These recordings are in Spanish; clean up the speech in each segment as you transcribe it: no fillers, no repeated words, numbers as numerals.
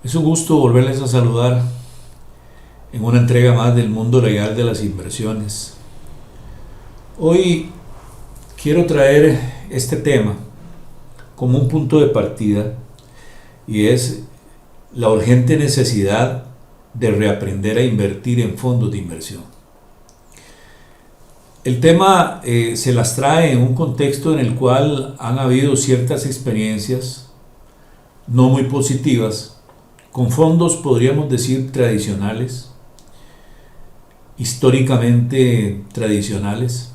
Es un gusto volverles a saludar en una entrega más del mundo legal de las inversiones. Hoy quiero traer este tema como un punto de partida y es la urgente necesidad de reaprender a invertir en fondos de inversión. El tema se las trae en un contexto en el cual han habido ciertas experiencias no muy positivas con fondos, podríamos decir, tradicionales, históricamente tradicionales,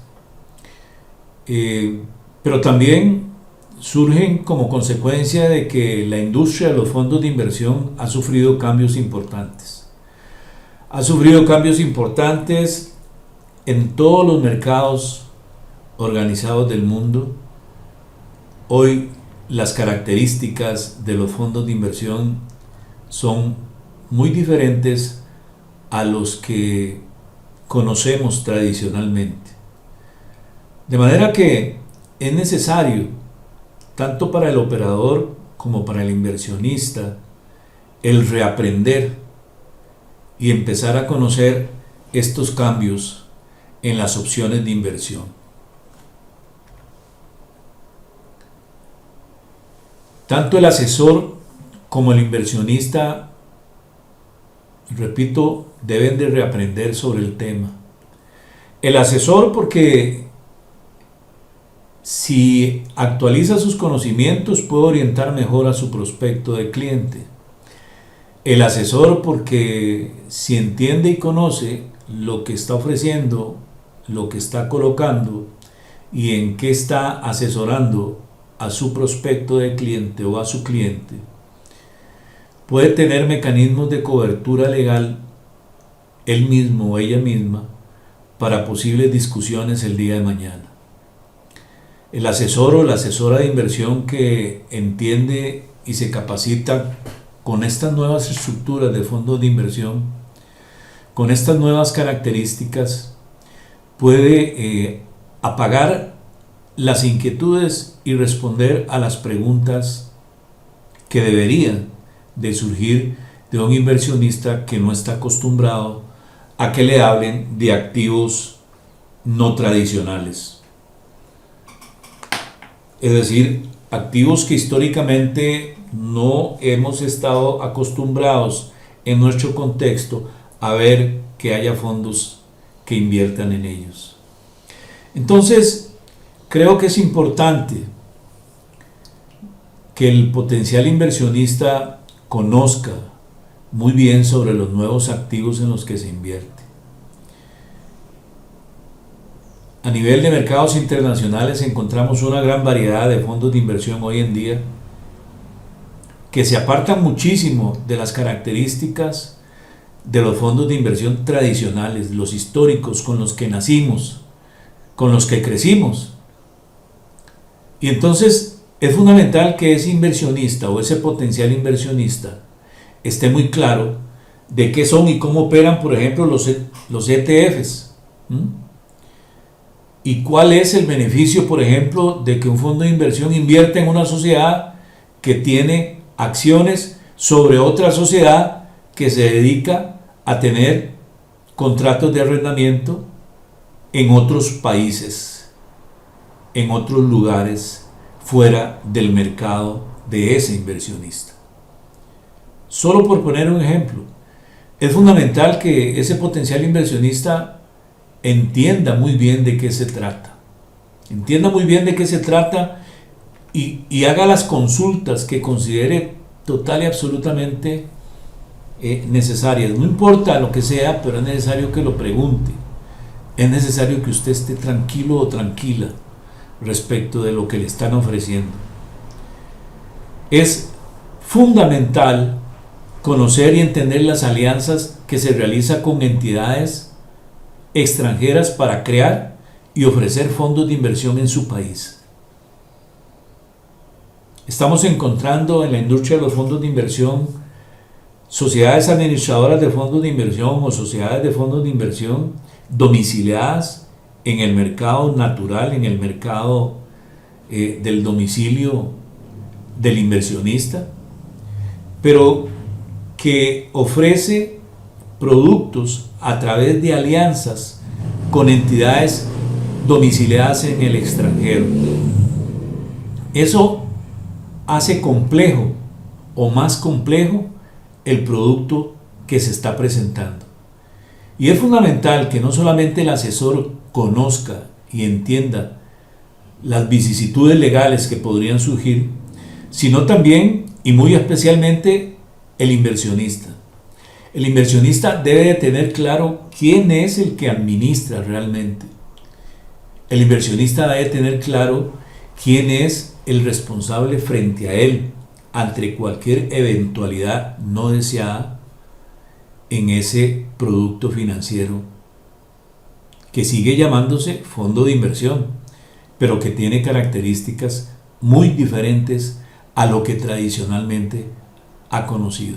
pero también surgen como consecuencia de que la industria de los fondos de inversión ha sufrido cambios importantes. Ha sufrido cambios importantes en todos los mercados organizados del mundo. Hoy las características de los fondos de inversión son muy diferentes a los que conocemos tradicionalmente. De manera que es necesario, tanto para el operador como para el inversionista, el reaprender y empezar a conocer estos cambios en las opciones de inversión. Tanto el asesor como el inversionista, repito, deben de reaprender sobre el tema. El asesor, porque si actualiza sus conocimientos puede orientar mejor a su prospecto de cliente. El asesor, porque si entiende y conoce lo que está ofreciendo, lo que está colocando y en qué está asesorando a su prospecto de cliente o a su cliente, puede tener mecanismos de cobertura legal él mismo o ella misma para posibles discusiones el día de mañana. El asesor o la asesora de inversión que entiende y se capacita con estas nuevas estructuras de fondos de inversión, con estas nuevas características, puede apagar las inquietudes y responder a las preguntas que deberían de surgir de un inversionista que no está acostumbrado a que le hablen de activos no tradicionales. Es decir, activos que históricamente no hemos estado acostumbrados en nuestro contexto a ver que haya fondos que inviertan en ellos. Entonces, creo que es importante que el potencial inversionista conozca muy bien sobre los nuevos activos en los que se invierte. A nivel de mercados internacionales encontramos una gran variedad de fondos de inversión hoy en día que se apartan muchísimo de las características de los fondos de inversión tradicionales, los históricos con los que nacimos, con los que crecimos. Y entonces es fundamental que ese inversionista o ese potencial inversionista esté muy claro de qué son y cómo operan, por ejemplo, los ETFs. Y cuál es el beneficio, por ejemplo, de que un fondo de inversión invierta en una sociedad que tiene acciones sobre otra sociedad que se dedica a tener contratos de arrendamiento en otros países, en otros lugares, fuera del mercado de ese inversionista. Solo por poner un ejemplo, es fundamental que ese potencial inversionista entienda muy bien de qué se trata. Entienda muy bien de qué se trata y haga las consultas que considere total y absolutamente necesarias. No importa lo que sea, pero es necesario que lo pregunte. Es necesario que usted esté tranquilo o tranquila respecto de lo que le están ofreciendo. Es fundamental conocer y entender las alianzas que se realizan con entidades extranjeras para crear y ofrecer fondos de inversión en su país. Estamos encontrando en la industria de los fondos de inversión sociedades administradoras de fondos de inversión o sociedades de fondos de inversión domiciliadas en el mercado natural, en el mercado del domicilio del inversionista, pero que ofrece productos a través de alianzas con entidades domiciliadas en el extranjero. Eso hace complejo o más complejo el producto que se está presentando. Y es fundamental que no solamente el asesor conozca y entienda las vicisitudes legales que podrían surgir, sino también y muy especialmente el inversionista. El inversionista debe de tener claro quién es el que administra realmente. El inversionista debe tener claro quién es el responsable frente a él ante cualquier eventualidad no deseada en ese producto financiero que sigue llamándose fondo de inversión, pero que tiene características muy diferentes a lo que tradicionalmente ha conocido.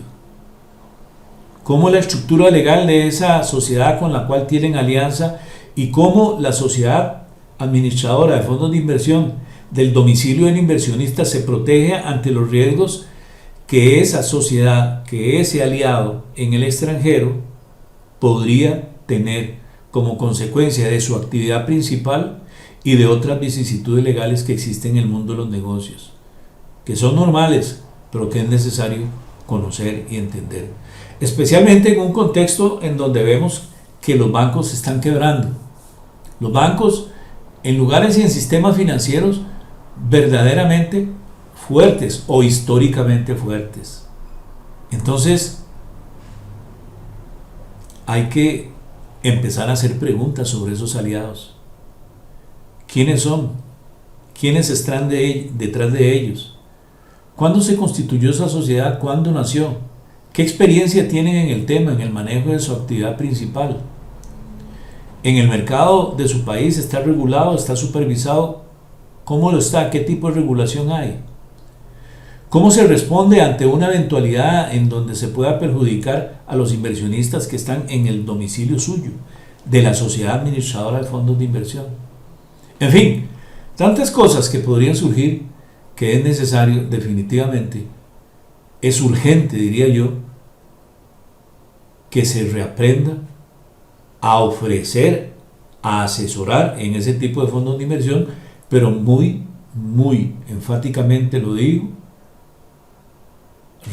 Cómo la estructura legal de esa sociedad con la cual tienen alianza y cómo la sociedad administradora de fondos de inversión del domicilio del inversionista se protege ante los riesgos que esa sociedad, que ese aliado en el extranjero podría tener como consecuencia de su actividad principal y de otras vicisitudes legales que existen en el mundo de los negocios, que son normales, pero que es necesario conocer y entender, especialmente en un contexto en donde vemos que los bancos se están quebrando. Los bancos en lugares y en sistemas financieros verdaderamente fuertes o históricamente fuertes. Entonces hay que empezar a hacer preguntas sobre esos aliados. ¿Quiénes son? ¿Quiénes están detrás de ellos? ¿Cuándo se constituyó esa sociedad? ¿Cuándo nació? ¿Qué experiencia tienen en el tema, en el manejo de su actividad principal? ¿En el mercado de su país está regulado, está supervisado? ¿Cómo lo está? ¿Qué tipo de regulación hay? ¿Cómo se responde ante una eventualidad en donde se pueda perjudicar a los inversionistas que están en el domicilio suyo, de la sociedad administradora de fondos de inversión? En fin, tantas cosas que podrían surgir que es necesario, definitivamente, es urgente, diría yo, que se reaprenda a ofrecer, a asesorar en ese tipo de fondos de inversión, pero muy enfáticamente lo digo,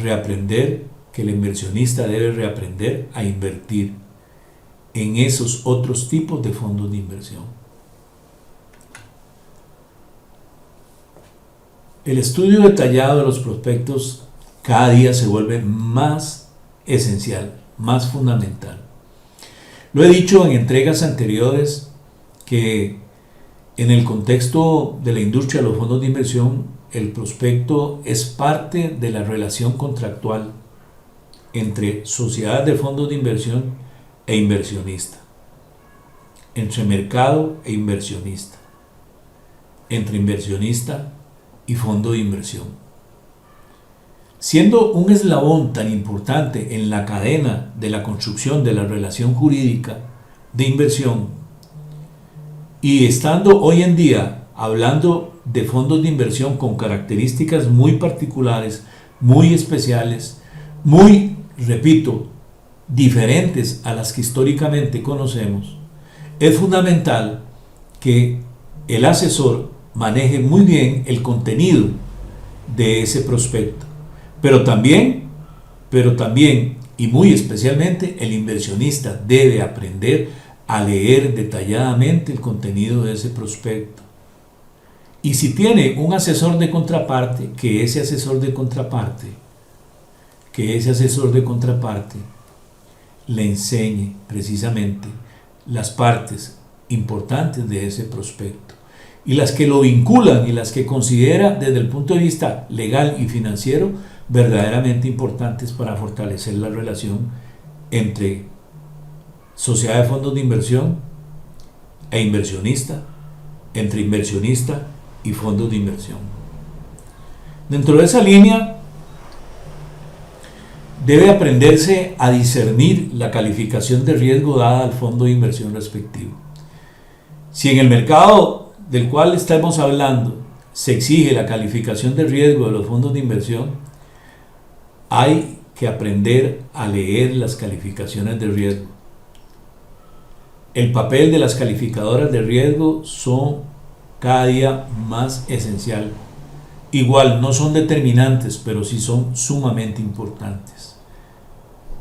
reaprender, que el inversionista debe reaprender a invertir en esos otros tipos de fondos de inversión. El estudio detallado de los prospectos cada día se vuelve más esencial, más fundamental. Lo he dicho en entregas anteriores que en el contexto de la industria de los fondos de inversión, el prospecto es parte de la relación contractual entre sociedades de fondos de inversión e inversionista, entre mercado e inversionista, entre inversionista y fondo de inversión. Siendo un eslabón tan importante en la cadena de la construcción de la relación jurídica de inversión y estando hoy en día hablando de fondos de inversión con características muy particulares, muy especiales, muy, repito, diferentes a las que históricamente conocemos, es fundamental que el asesor maneje muy bien el contenido de ese prospecto, pero también y muy especialmente el inversionista debe aprender a leer detalladamente el contenido de ese prospecto. Y si tiene un asesor de contraparte, que ese asesor de contraparte le enseñe precisamente las partes importantes de ese prospecto y las que lo vinculan y las que considera desde el punto de vista legal y financiero verdaderamente importantes para fortalecer la relación entre sociedad de fondos de inversión e inversionista, entre inversionista y fondos de inversión. Dentro de esa línea debe aprenderse a discernir la calificación de riesgo dada al fondo de inversión respectivo. Si en el mercado del cual estamos hablando se exige la calificación de riesgo de los fondos de inversión, hay que aprender a leer las calificaciones de riesgo. El papel de las calificadoras de riesgo son cada día más esencial. Igual, no son determinantes, pero sí son sumamente importantes.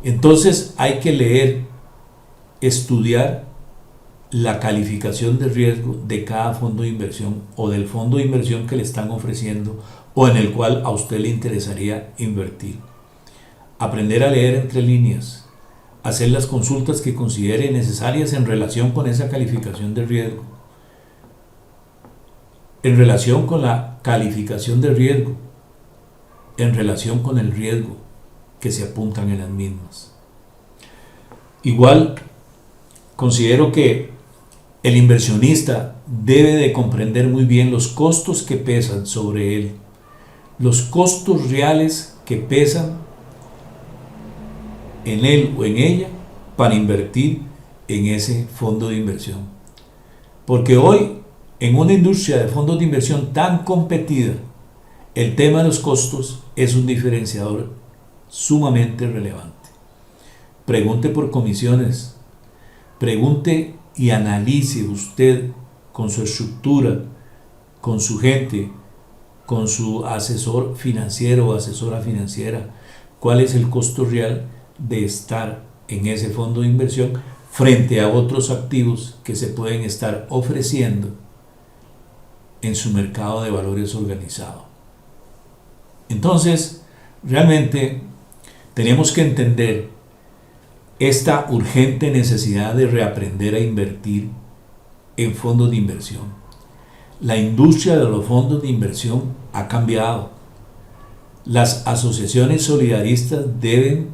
Entonces hay que leer, estudiar la calificación de riesgo de cada fondo de inversión o del fondo de inversión que le están ofreciendo o en el cual a usted le interesaría invertir. Aprender a leer entre líneas, hacer las consultas que considere necesarias en relación con esa calificación de riesgo, en relación con la calificación de riesgo, en relación con el riesgo que se apuntan en las mismas. Igual, considero que el inversionista debe de comprender muy bien los costos que pesan sobre él, los costos reales que pesan en él o en ella para invertir en ese fondo de inversión. Porque hoy, en una industria de fondos de inversión tan competida, el tema de los costos es un diferenciador sumamente relevante. Pregunte por comisiones, pregunte y analice usted con su estructura, con su gente, con su asesor financiero o asesora financiera, cuál es el costo real de estar en ese fondo de inversión frente a otros activos que se pueden estar ofreciendo en su mercado de valores organizado. Entonces, realmente tenemos que entender esta urgente necesidad de reaprender a invertir en fondos de inversión. La industria de los fondos de inversión ha cambiado. Las asociaciones solidaristas deben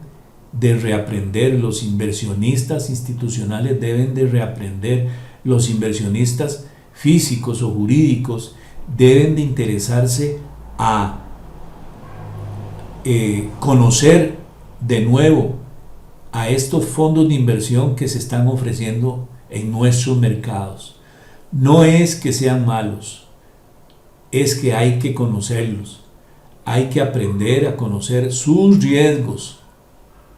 de reaprender, los inversionistas institucionales deben de reaprender, los inversionistas físicos o jurídicos deben de interesarse a conocer de nuevo a estos fondos de inversión que se están ofreciendo en nuestros mercados. No es que sean malos, es que hay que conocerlos, hay que aprender a conocer sus riesgos,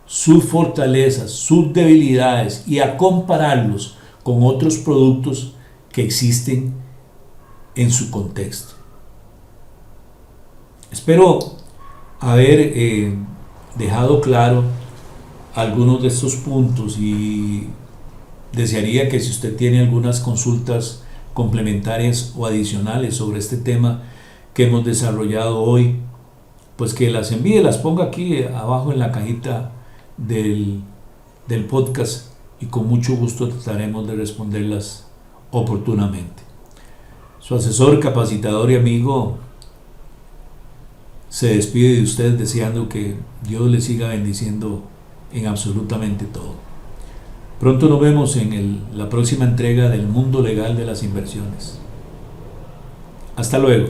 sus fortalezas, sus debilidades y a compararlos con otros productos que existen en su contexto. Espero haber dejado claro algunos de estos puntos y desearía que si usted tiene algunas consultas complementarias o adicionales sobre este tema que hemos desarrollado hoy, pues que las envíe, las ponga aquí abajo en la cajita del podcast y con mucho gusto trataremos de responderlas oportunamente. Su asesor, capacitador y amigo se despide de usted deseando que Dios le siga bendiciendo en absolutamente todo. Pronto nos vemos en la próxima entrega del Mundo Legal de las Inversiones. Hasta luego.